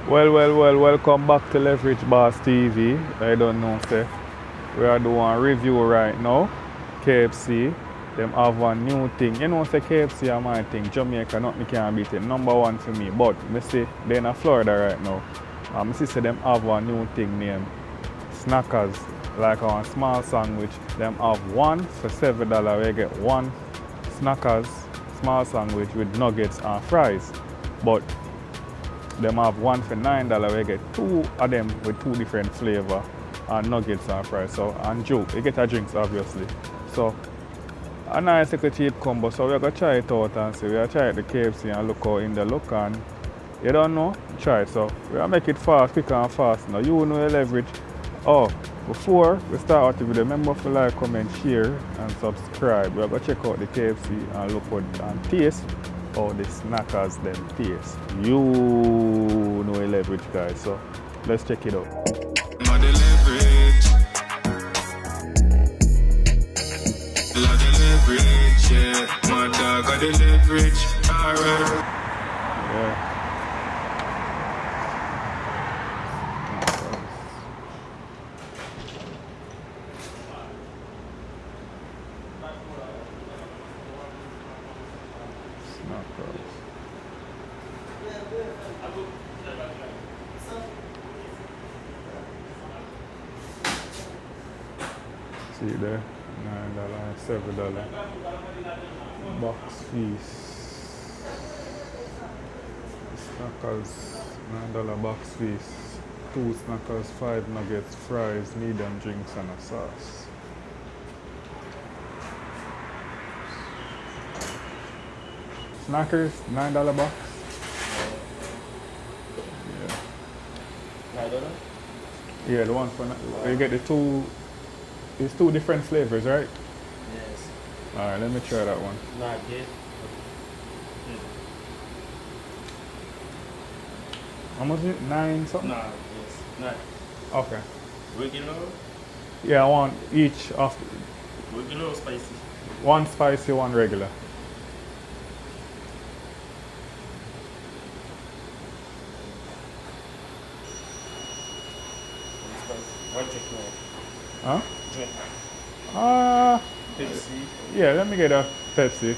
Welcome back to Leverage Boss TV. I don't know, say, we are doing a review right now. KFC, them have one new thing. You know, say KFC are my thing. Jamaica, nothing can beat it. Number one for me. But, me see, they're in Florida right now. I see, say, them have one new thing named Snackers. Like a small sandwich. Them have one for $7. We get one Snackers small sandwich with nuggets and fries. But them have one for $9. We get two of them with two different flavor and nuggets and fries. So and Joe, you get a drinks obviously. So a nice little cheap combo. So we're gonna try it out and see. We'll try it the KFC and look how in the look and you don't know, try it. So we'll make it fast, quick and fast. Now you know your leverage. Oh, before we start out the video, remember to like, comment, share and subscribe. We're gonna check out the KFC and look what and taste how the snackers them taste. You know a leverage guys, so let's check it out. Mother leverage. Lot of leverage, yeah. My dog got the leverage. Alright. Yeah. Snackers. See there, $9, $7 box fees. Snackers, $9 box fees. 2 snackers, 5 nuggets, fries, medium drinks, and a sauce. Snackers, $9 box. Yeah. $9? Yeah, the one for you get the two. It's 2 different flavors, right? Yes. All right, let me try that one. Not yet. How much is it? 9 something? Nah, yes. Not Okay. regular. Yeah, I want each of Regular or spicy? one spicy, one regular. One spicy. One drink more. Huh? Drink. Pepsi. Yeah, let me get a Pepsi.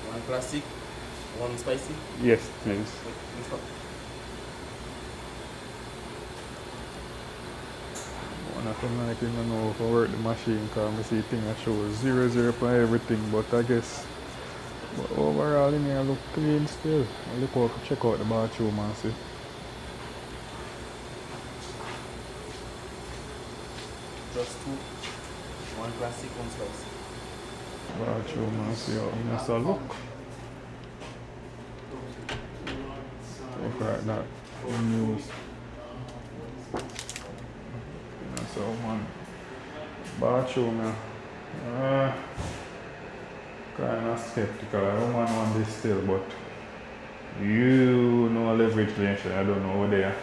One classic. One spicy. Yes, please. Wait, which one? One of them like even know if I work the machine because I see thing that shows 0 for everything, but I guess but overall in here look clean still. I look out, check out the bathroom and see. Just two. One classic, one spicy. Bathroom and see how it must look. Look like that. News. So one bathroom now. Kind of skeptical. I don't want this still, but you know leverage nation. I don't know what they are.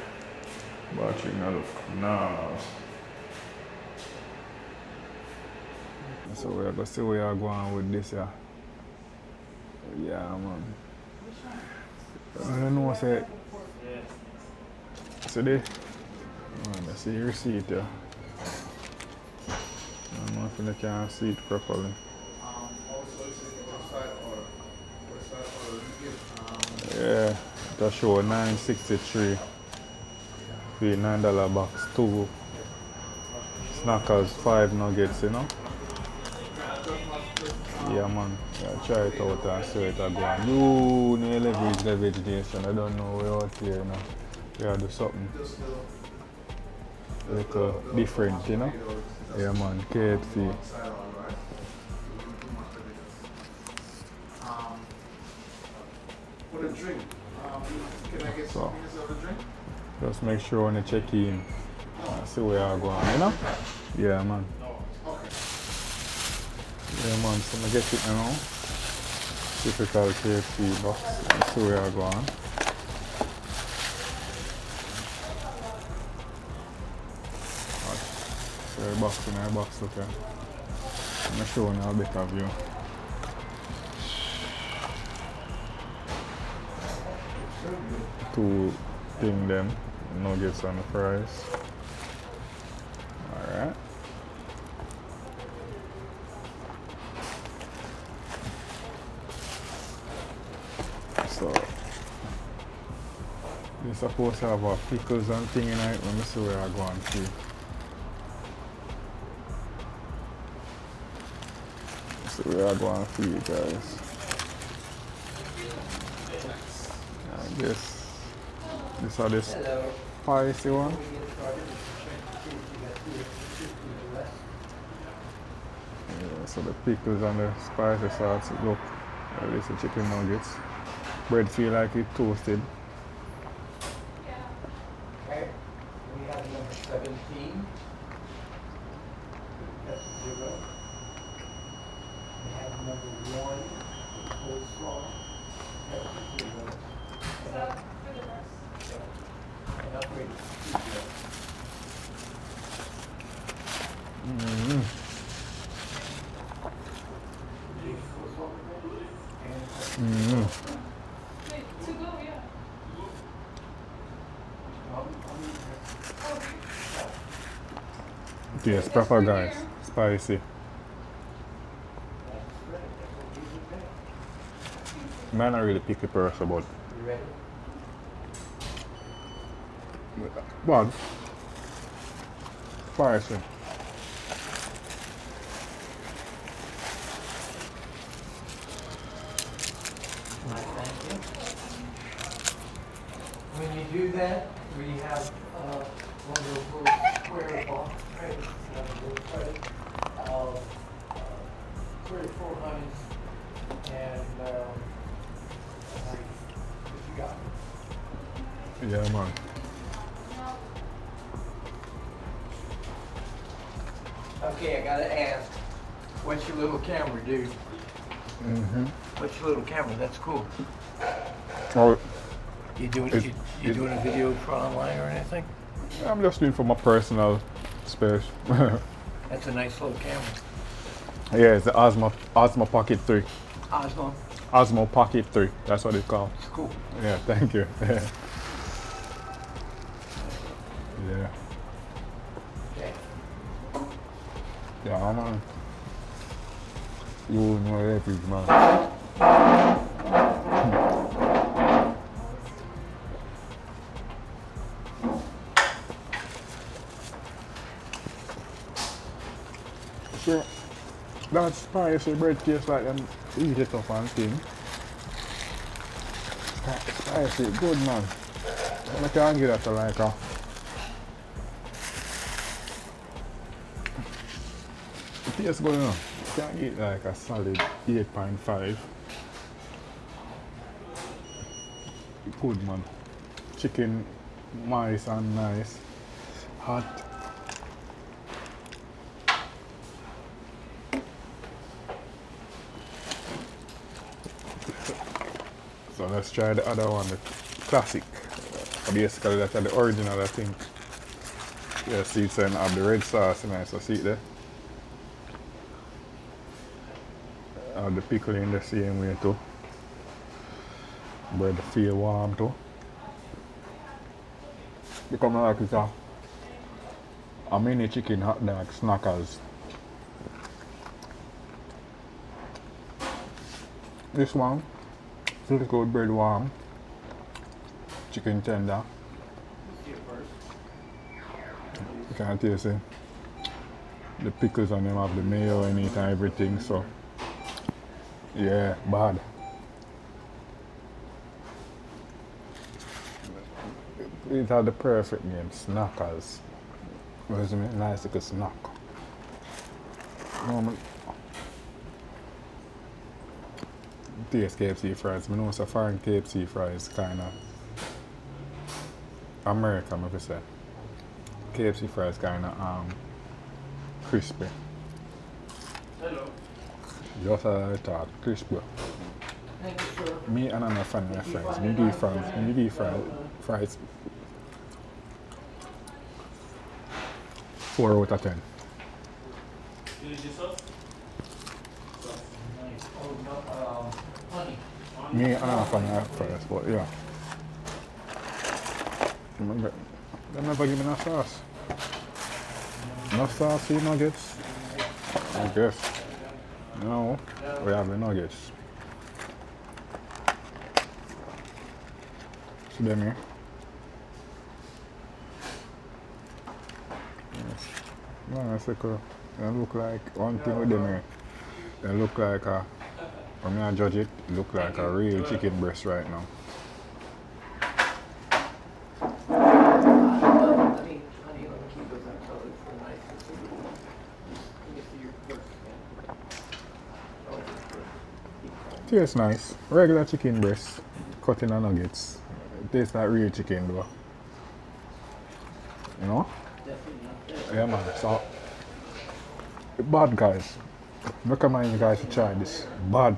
Bathroom now look nice. So we're gonna see where you're going with this, yeah. Yeah, man. I don't know, say. See there? I see your receipt, yeah. I don't know if you can see it properly. Yeah, that show $9.63. Fee $9 box, 2 snackers, 5 nuggets, you know. Yeah, man. Yeah, try it out and see it again. You know leverage nation. I don't know we're out here now. We gotta do something little different, you know. Yeah, man. KFC. For the drink, can I get So, some minutes of the drink? just make sure when you check in, see where you're going, you know? Yeah, man. Yeah, man, so I get it now. Typical KFC box. Let's see where you're going. So box in our box, okay. I'm gonna show you a bit of view. Two thing them, nuggets and the fries. Alright. So you're supposed to have a pickles and thing in it. Let me see where I go and see. So where I go and see you guys. I guess this are the spicy one. Yeah, so the pickles and the spicy sauce look at least the chicken nuggets. Bread feel like it toasted. Okay, we have number 17. That's 0. We have number 1, coleslaw. That's 0. And upgrade to 2. Mm-hmm. Mm-hmm. To go, yeah. Yes, proper guys. Spicy. Man, I really picky person, but You ready? what? Spicy. Thank you. When you do that, we have one of those little square box trays, another little tray of 3 or 4 honeys and what you got? Yeah, man. Okay, I gotta ask, what's your little camera, dude? Mm-hmm. What's your little camera? That's cool. Oh, You doing It's- you doing a video for online or anything? I'm just doing for my personal space. That's a nice little camera. Yeah, it's the Osmo Pocket 3. Osmo, Osmo Pocket 3. That's what it's called. it's cool. Yeah, thank you. Yeah. Yeah. Okay. Yeah, man. You know everything, man. So, that spicy bread tastes like them eat it up and thing. Spicy, good man. I can't get that to like a it tastes good enough. You can eat like a solid 8.5. Good man. Chicken nice and nice. Hot. So let's try the other one, the classic. Basically that's the original, I think. Yeah, see it's and have the red sauce in it, so see it there. Have the pickle in the same way too. Bread feel warm too. Become like it's a mini chicken hot dog snackers. This one, feel good bread warm. Chicken tender. You can taste it. The pickles on them have the mayo in it and everything, so yeah, bad. It had the perfect name, snackers. Where's it? Nice like a snack. Taste KFC fries. I know it's a foreign KFC fries kind of American, if I say. KFC fries kind of crispy. Hello. Just as I thought, crispy. Thank you, sir. Me and I'm a fan of fries. Me give fries 4 out of 10. Religious sauce? Nice. Oh, no, honey. Me and half and half first, but yeah. Remember, they never give me no sauce. No sauce in nuggets? I guess. No, we have the nuggets. See them here? Yes. No, that's cool. They look like, one thing with them here, they look like a, when I judge it, look like a real chicken breast right now. Honey, keep those on colors for nice. You can see your first. Tastes nice. Regular chicken breast, cut in a nuggets. It tastes like real chicken though. You know? Definitely not there. Yeah man, so bad guys. Recommend you guys to try this. Bad.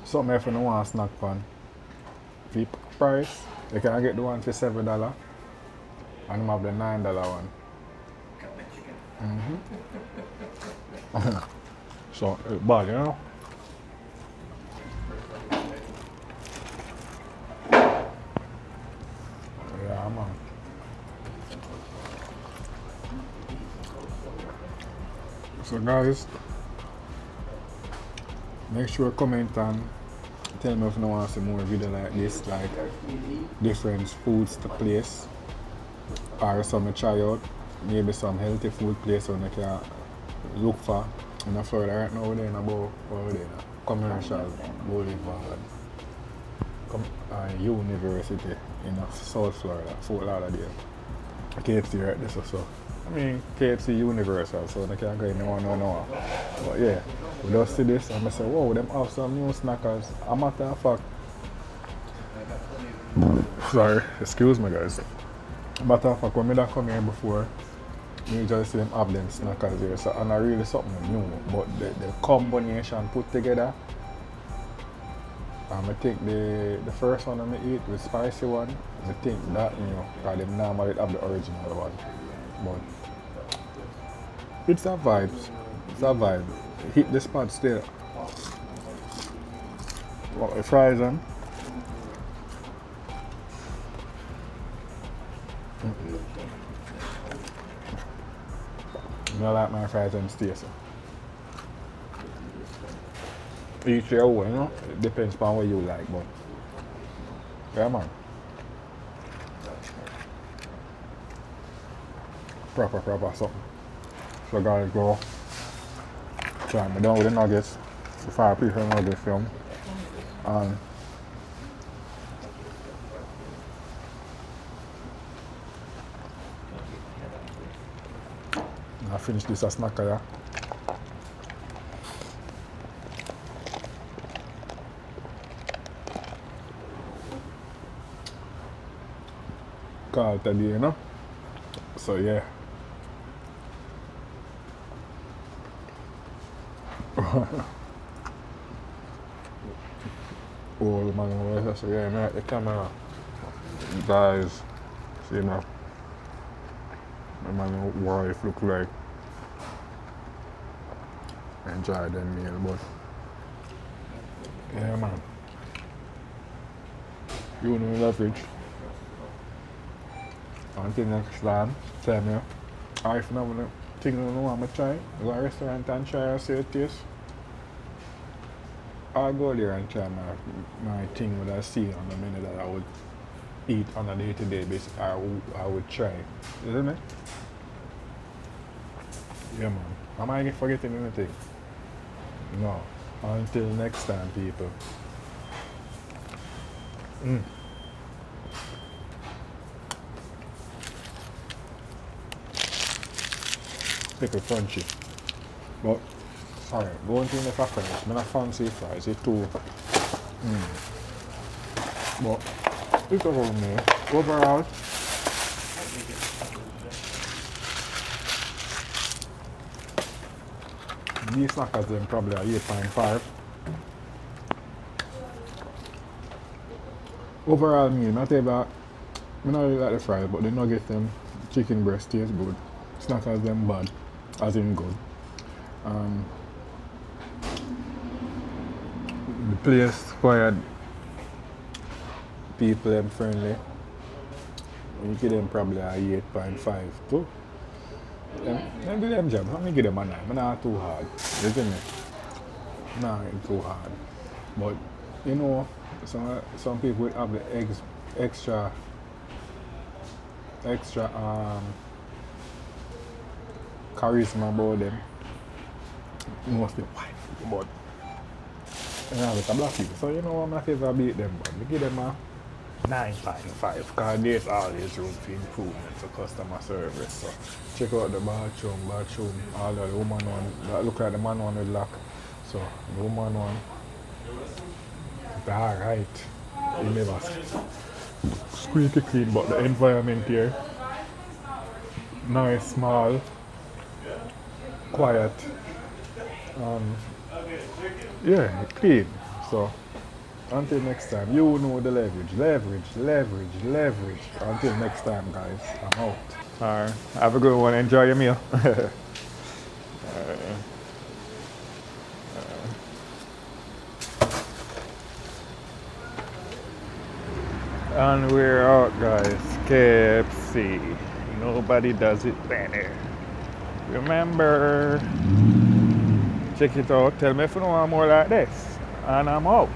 Something if you don't want a snack pan. Cheap price. You can get the one for $7 and them have the $9 one. So bad, you know? Yeah man. So guys, make sure comment and tell me if you want to see more video like this, like different foods to place, or some to try out, maybe some healthy food place so you can look for. In Florida right now, we're in about commercial boulevard, university in South Florida, Fort Lauderdale. KFC right there, so. I mean, KFC Universal, so I can't go in one no. But yeah, we just see this and I say, whoa, them have some new snackers. A matter of fact, sorry, excuse me guys. Matter of fact, when I come here before, you just see them have them snackers here, so and I really something new. But the combination put together, I think the first one I eat, the spicy one, I think that new, because they normally have the original one. But it's a vibe. It's a vibe. Hit the spot still. What the fries on? I like my fries and stay so. Each your own, you know? It depends on what you like, but yeah man. Proper something. So guys go try me down with the nuggets. The 5 piece of nuggets film. And I finish this as snack here. Call today, you know? So yeah. Oh man, so yeah, man, the camera guys, see now. My man wife look like enjoy them meal, but yeah man. You know leverage. Until next time, tell me if you know thing you know I'm gonna try, go to a restaurant and try and see it taste. I'll go there and try my thing that I see on the menu that I would eat on a day-to-day basis. I would try. You see me? Yeah man. Am I forgetting anything? No. Until next time, people. Pickle crunchy. But sorry, going to the fries, I'm not fancy fries, it's too but it's over me. Overall these snackers them probably are 8.5. Overall meal, not about I don't really like the fries, but the nuggets them chicken breast tastes good. It's not as them bad, as in good. The place quiet, people them friendly. You give them probably a 8.5 too. Them do them job. Let me give them a 9. I'm not too hard. You see me? Nah, it's too hard. But you know, some people have the extra charisma about them. Mostly white people, but it's a black people. So you know I'm not ever beat them, but we give them a 9.5 because there's always room for improvement for customer service. So check out the bathroom, all the woman one, look like the man one with lock. So the woman one, it's alright. You never squeaky clean, but the environment here, nice, small, quiet, yeah, clean. So until next time, you know the leverage. Until next time, guys, I'm out. Alright, have a good one. Enjoy your meal. And we're out, guys. KFC. Nobody does it better. Remember, check it out. Tell me if you know more like this. And I'm out.